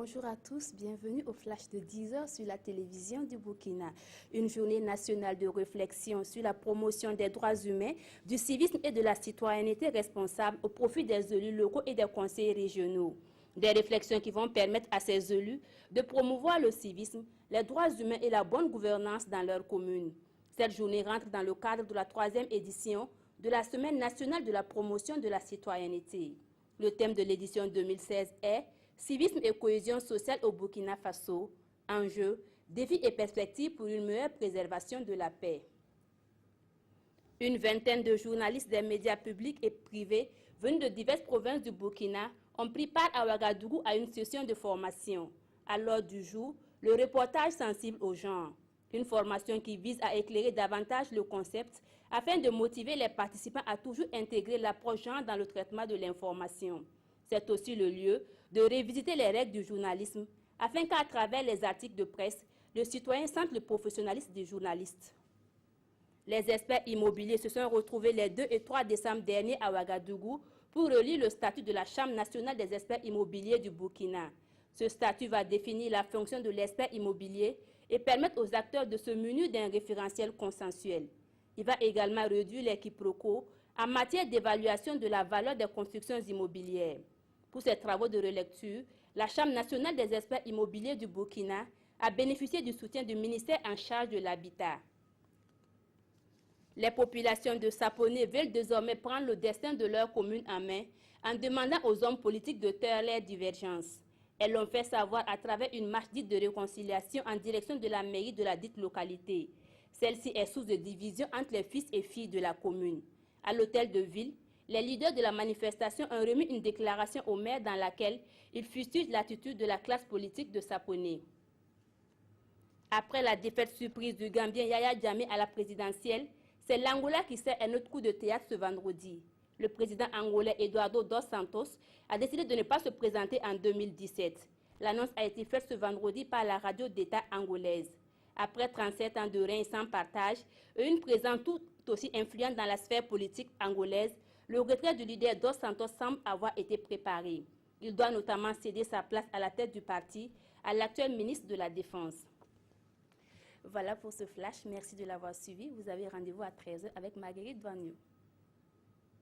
Bonjour à tous, bienvenue au flash de 10h sur la télévision du Burkina. Une journée nationale de réflexion sur la promotion des droits humains, du civisme et de la citoyenneté responsable au profit des élus locaux et des conseils régionaux. Des réflexions qui vont permettre à ces élus de promouvoir le civisme, les droits humains et la bonne gouvernance dans leur commune. Cette journée rentre dans le cadre de la 3e édition de la Semaine nationale de la promotion de la citoyenneté. Le thème de l'édition 2016 est « Civisme et cohésion sociale au Burkina Faso, enjeux, défis et perspectives pour une meilleure préservation de la paix ». Une vingtaine de journalistes des médias publics et privés venus de diverses provinces du Burkina ont pris part à Ouagadougou à une session de formation. À l'ordre du jour, le reportage sensible au genre. Une formation qui vise à éclairer davantage le concept afin de motiver les participants à toujours intégrer l'approche genre dans le traitement de l'information. C'est aussi le lieu de révisiter les règles du journalisme afin qu'à travers les articles de presse, le citoyen sente le professionnalisme des journalistes. Les experts immobiliers se sont retrouvés les 2 et 3 décembre dernier à Ouagadougou pour relire le statut de la Chambre nationale des experts immobiliers du Burkina. Ce statut va définir la fonction de l'expert immobilier et permettre aux acteurs de se munir d'un référentiel consensuel. Il va également réduire les quiproquos en matière d'évaluation de la valeur des constructions immobilières. Pour ces travaux de relecture, la Chambre nationale des experts immobiliers du Burkina a bénéficié du soutien du ministère en charge de l'habitat. Les populations de Saponé veulent désormais prendre le destin de leur commune en main en demandant aux hommes politiques de taire leurs divergences. Elles l'ont fait savoir à travers une marche dite de réconciliation en direction de la mairie de la dite localité. Celle-ci est source de division entre les fils et filles de la commune. À l'hôtel de ville, les leaders de la manifestation ont remis une déclaration au maire dans laquelle ils fustigent l'attitude de la classe politique de Saponé. Après la défaite surprise du Gambien Yaya Jammeh à la présidentielle, c'est l'Angola qui sert un autre coup de théâtre ce vendredi. Le président angolais Eduardo dos Santos a décidé de ne pas se présenter en 2017. L'annonce a été faite ce vendredi par la radio d'État angolaise. Après 37 ans de règne sans partage et une présence tout aussi influente dans la sphère politique angolaise, le retrait du leader dos Santos semble avoir été préparé. Il doit notamment céder sa place à la tête du parti à l'actuel ministre de la Défense. Voilà pour ce flash. Merci de l'avoir suivi. Vous avez rendez-vous à 13h avec Marguerite Vagnon.